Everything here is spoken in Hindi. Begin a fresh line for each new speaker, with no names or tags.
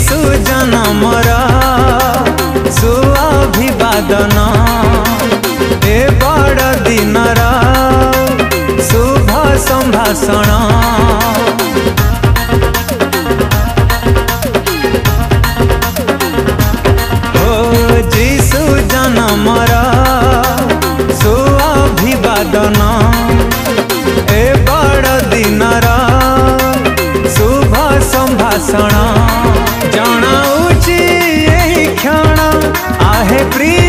जीशु जन्मर सुअभिवादन ए बड़ दिनर शुभ संभाषण जीशु जन्मर सुअभिवादन ए बड़ दिनर शुभ संभाषण जनाऊची एही क्षण आहे प्रिय